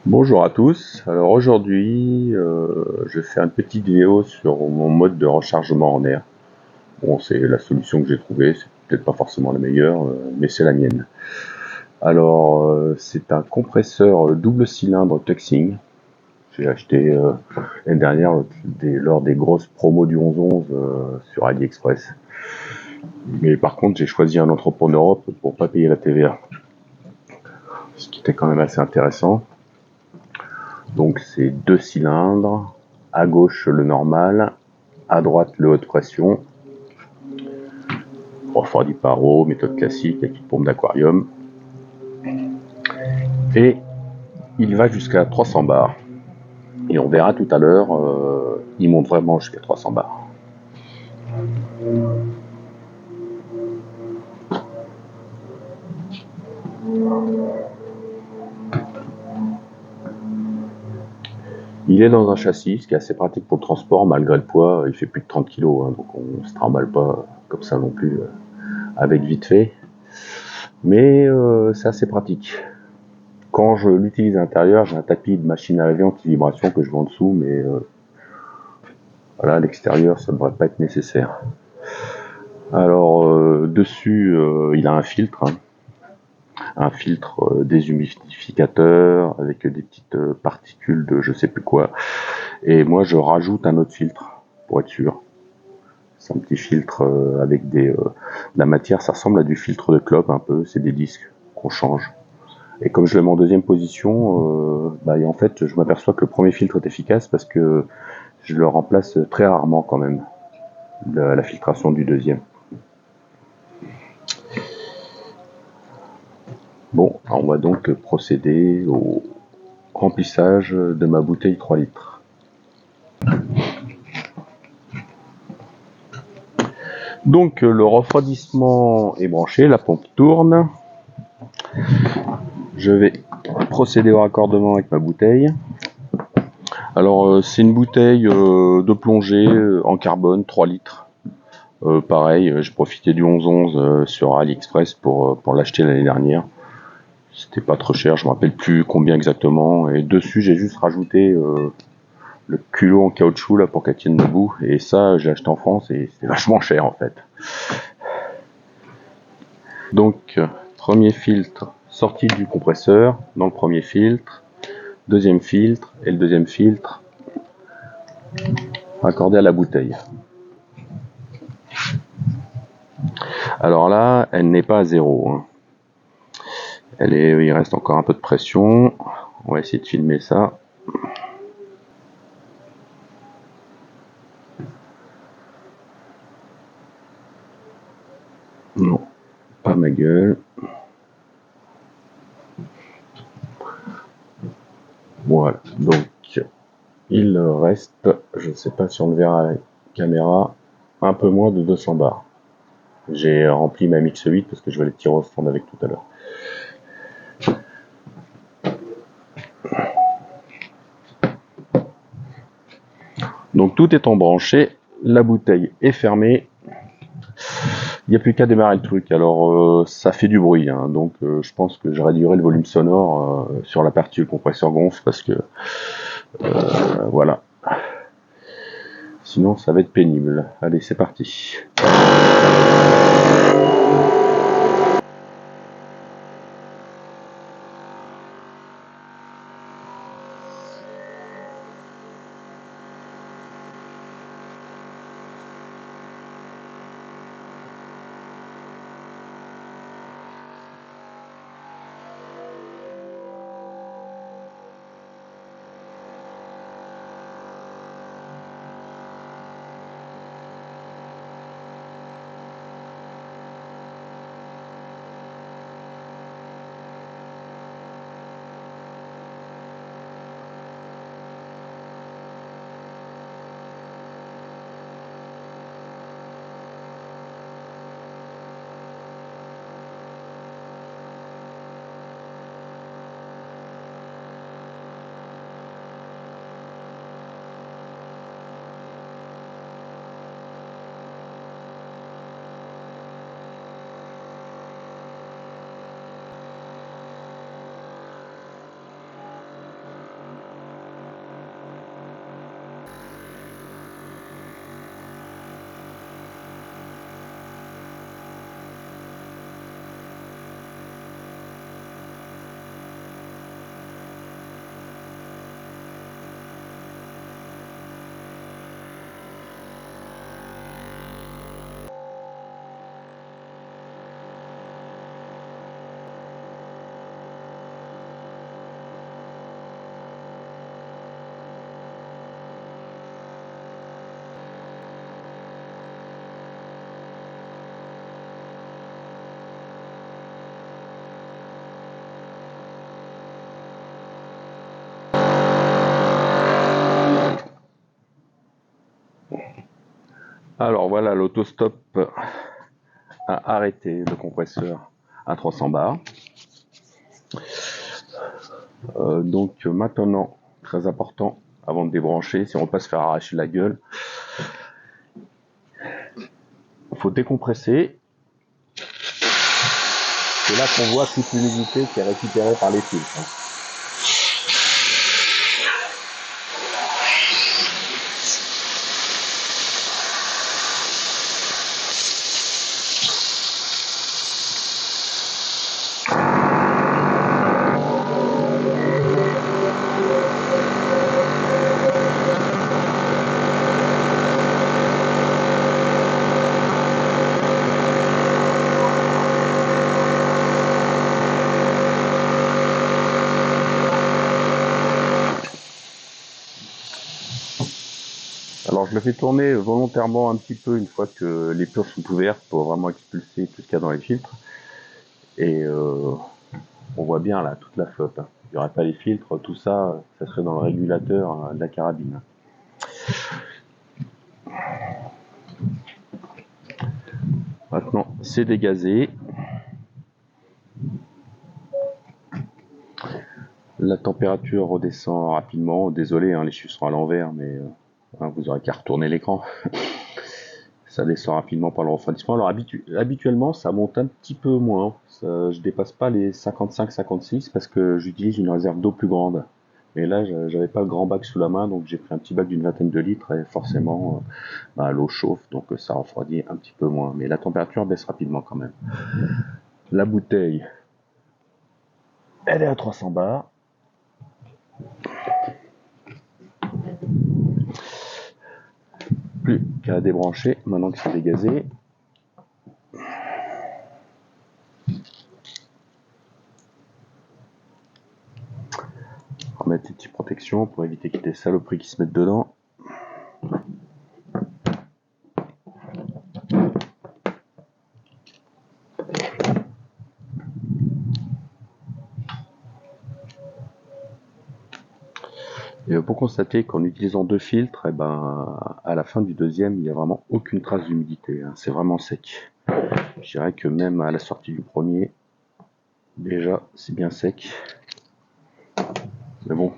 Bonjour à tous. Alors aujourd'hui, je fais une petite vidéo sur mon mode de rechargement en air. Bon, c'est la solution que j'ai trouvée. C'est peut-être pas forcément la meilleure, mais c'est la mienne. Alors, c'est un compresseur double cylindre Tuxing. J'ai acheté l'année dernière lors des grosses promos du 11-11 sur AliExpress. Mais par contre, j'ai choisi un entrepôt en Europe pour pas payer la TVA, ce qui était quand même assez intéressant. Donc c'est deux cylindres, à gauche le normal, à droite le haute pression, refroidi par eau, méthode classique avec une pompe d'aquarium, et il va jusqu'à 300 bars. Et on verra tout à l'heure, il monte vraiment jusqu'à 300 bars. Il est dans un châssis, ce qui est assez pratique pour le transport, malgré le poids, il fait plus de 30 kg, hein, donc on ne se trimballe pas comme ça non plus, avec vite fait. Mais c'est assez pratique. Quand je l'utilise à l'intérieur, j'ai un tapis de machine à laver anti-vibration que je mets en dessous, mais voilà, à l'extérieur, ça ne devrait pas être nécessaire. Alors, dessus, il a un filtre, hein, un filtre déshumidificateur avec des petites particules de je sais plus quoi. Et moi, je rajoute un autre filtre pour être sûr. C'est un petit filtre avec de la matière, ça ressemble à du filtre de clope un peu, c'est des disques qu'on change. Et comme je le mets en deuxième position, et en fait, je m'aperçois que le premier filtre est efficace parce que je le remplace très rarement quand même, la filtration du deuxième. Bon, on va donc procéder au remplissage de ma bouteille 3 litres. Donc le refroidissement est branché, la pompe tourne. Je vais procéder au raccordement avec ma bouteille. Alors c'est une bouteille de plongée en carbone 3 litres. Pareil, j'ai profité du 11-11 sur AliExpress pour l'acheter l'année dernière. C'était pas trop cher, je me rappelle plus combien exactement. Et dessus j'ai juste rajouté le culot en caoutchouc là pour qu'elle tienne debout. Et ça j'ai acheté en France et c'était vachement cher en fait. Donc premier filtre sorti du compresseur dans le premier filtre, deuxième filtre et le deuxième filtre raccordé à la bouteille. Alors là, elle n'est pas à zéro, hein. Il reste encore un peu de pression. On va essayer de filmer ça. Non, pas ma gueule. Voilà, donc il reste, je ne sais pas si on le verra à la caméra, un peu moins de 200 bars. J'ai rempli ma Mix 8 parce que je vais les tirer au stand avec tout à l'heure. Donc tout est embranché, la bouteille est fermée. Il n'y a plus qu'à démarrer le truc. Alors ça fait du bruit, hein, donc je pense que je réduirai le volume sonore sur la partie où le compresseur gonfle parce que voilà. Sinon ça va être pénible. Allez, c'est parti. Alors voilà, l'autostop a arrêté le compresseur à 300 bars. Donc maintenant, très important, avant de débrancher, si on ne veut pas se faire arracher la gueule, il faut décompresser. C'est là qu'on voit toute l'humidité qui est récupérée par les filtres. Alors je le fais tourner volontairement un petit peu une fois que les purs sont ouvertes pour vraiment expulser tout ce qu'il y a dans les filtres. Et on voit bien là toute la flotte. Il n'y aurait pas les filtres, tout ça, ça serait dans le régulateur de la carabine. Maintenant, c'est dégazé. La température redescend rapidement. Désolé, hein, les chiffres sont à l'envers, mais vous aurez qu'à retourner l'écran. Ça descend rapidement par le refroidissement. Alors habituellement, ça monte un petit peu moins. Je dépasse pas les 55-56 parce que j'utilise une réserve d'eau plus grande. Mais là, j'avais pas le grand bac sous la main, donc j'ai pris un petit bac d'une vingtaine de litres et forcément, l'eau chauffe, donc ça refroidit un petit peu moins. Mais la température baisse rapidement quand même. La bouteille, elle est à 300 bars. Plus qu'à la débrancher maintenant que c'est dégazé. Remettre des petites protections pour éviter qu'il y ait des saloperies qui se mettent dedans. Et pour constater qu'en utilisant deux filtres, à la fin du deuxième, il n'y a vraiment aucune trace d'humidité. Hein. C'est vraiment sec. Je dirais que même à la sortie du premier, déjà, c'est bien sec. Mais bon.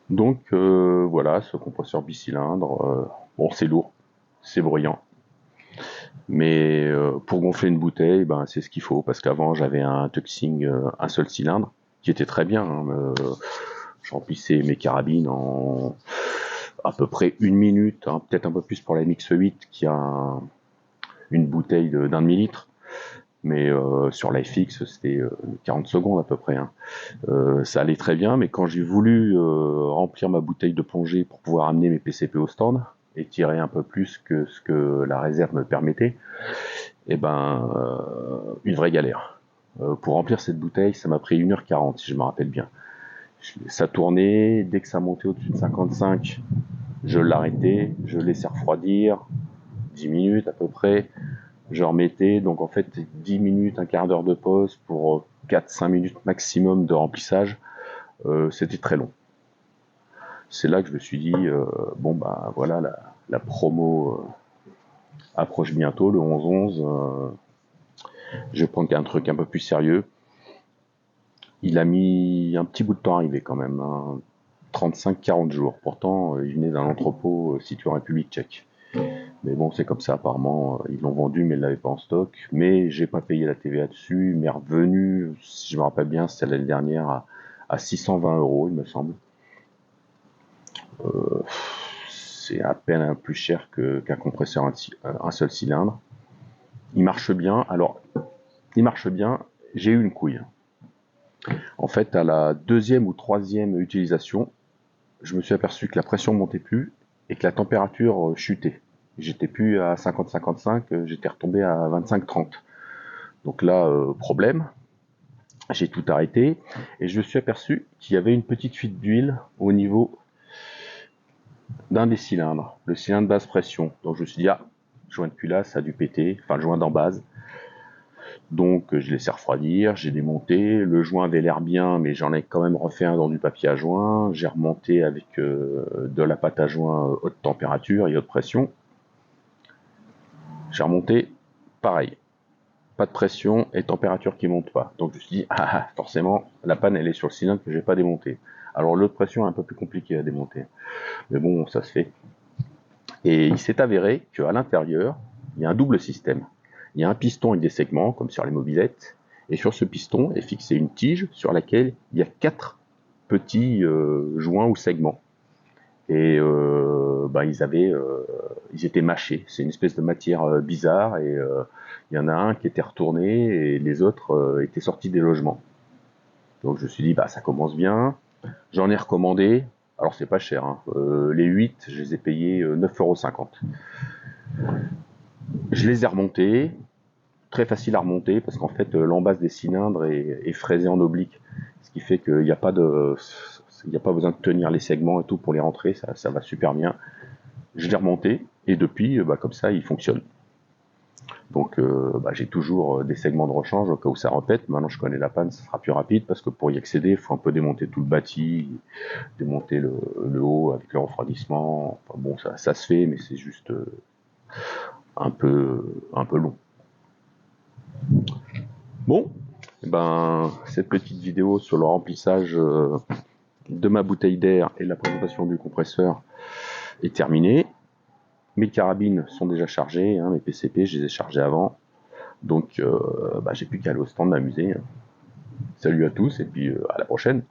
Donc voilà, ce compresseur bicylindre, bon c'est lourd, c'est bruyant. Mais pour gonfler une bouteille, c'est ce qu'il faut. Parce qu'avant j'avais un Tuxing, un seul cylindre, qui était très bien. Hein, je remplissais mes carabines en à peu près 1 minute, hein, peut-être un peu plus pour la MX8 qui a une bouteille d'un demi-litre. Mais sur l'FX, c'était 40 secondes à peu près. Hein. Ça allait très bien, mais quand j'ai voulu remplir ma bouteille de plongée pour pouvoir amener mes PCP au stand et tirer un peu plus que ce que la réserve me permettait, une vraie galère. Pour remplir cette bouteille, ça m'a pris 1h40, si je me rappelle bien. Ça tournait, dès que ça montait au-dessus de 55, je l'arrêtais, je laissais refroidir, 10 minutes à peu près, je remettais, donc en fait 10 minutes, un quart d'heure de pause pour 4-5 minutes maximum de remplissage, c'était très long. C'est là que je me suis dit, voilà, la promo approche bientôt, le 11-11, je vais prendre un truc un peu plus sérieux. Il a mis un petit bout de temps à arriver quand même, hein, 35-40 jours. Pourtant, il venait d'un entrepôt situé en République tchèque. Mais bon, c'est comme ça, apparemment, ils l'ont vendu, mais ils l'avaient pas en stock. Mais j'ai pas payé la TVA dessus. Mes revenus, si je me rappelle bien, c'était l'année dernière à 620 €, il me semble. C'est à peine plus cher qu'un compresseur un seul cylindre. Il marche bien. Alors, il marche bien. J'ai eu une couille. En fait, à la deuxième ou troisième utilisation, je me suis aperçu que la pression montait plus et que la température chutait. J'étais plus à 50-55, j'étais retombé à 25-30. Donc là, problème. J'ai tout arrêté et je me suis aperçu qu'il y avait une petite fuite d'huile au niveau d'un des cylindres, le cylindre basse pression. Donc je me suis dit, joint de culasse, ça a dû péter, enfin le joint d'en base. Donc je l'ai laissé refroidir, j'ai démonté, le joint avait l'air bien, mais j'en ai quand même refait un dans du papier à joint, j'ai remonté avec de la pâte à joint haute température et haute pression. J'ai remonté, pareil, pas de pression et température qui monte pas. Donc je me suis dit, ah, forcément, la panne elle est sur le cylindre que j'ai pas démonté. Alors l'autre pression est un peu plus compliquée à démonter, mais bon, ça se fait. Et il s'est avéré qu'à l'intérieur, il y a un double système. Il y a un piston avec des segments, comme sur les mobylettes, et sur ce piston est fixée une tige sur laquelle il y a 4 petits joints ou segments. Et ils étaient mâchés. C'est une espèce de matière bizarre, et il y en a un qui était retourné et les autres étaient sortis des logements. Donc je me suis dit, bah ça commence bien. J'en ai recommandé. Alors c'est pas cher, hein. Les 8, je les ai payés 9,50 €. Je les ai remontés, très facile à remonter parce qu'en fait l'embase des cylindres est fraisée en oblique, ce qui fait qu'il n'y a pas besoin de tenir les segments et tout pour les rentrer, ça va super bien. Je l'ai remonté et depuis comme ça il fonctionne. Donc j'ai toujours des segments de rechange au cas où ça repète. Maintenant je connais la panne, ça sera plus rapide parce que pour y accéder il faut un peu démonter tout le bâti, démonter le haut avec le refroidissement. Enfin, bon ça se fait, mais c'est juste un peu long. Bon, cette petite vidéo sur le remplissage de ma bouteille d'air et la présentation du compresseur est terminée. Mes carabines sont déjà chargées, hein, mes PCP, je les ai chargés avant. Donc j'ai plus qu'à aller au stand m'amuser. Salut à tous et puis à la prochaine.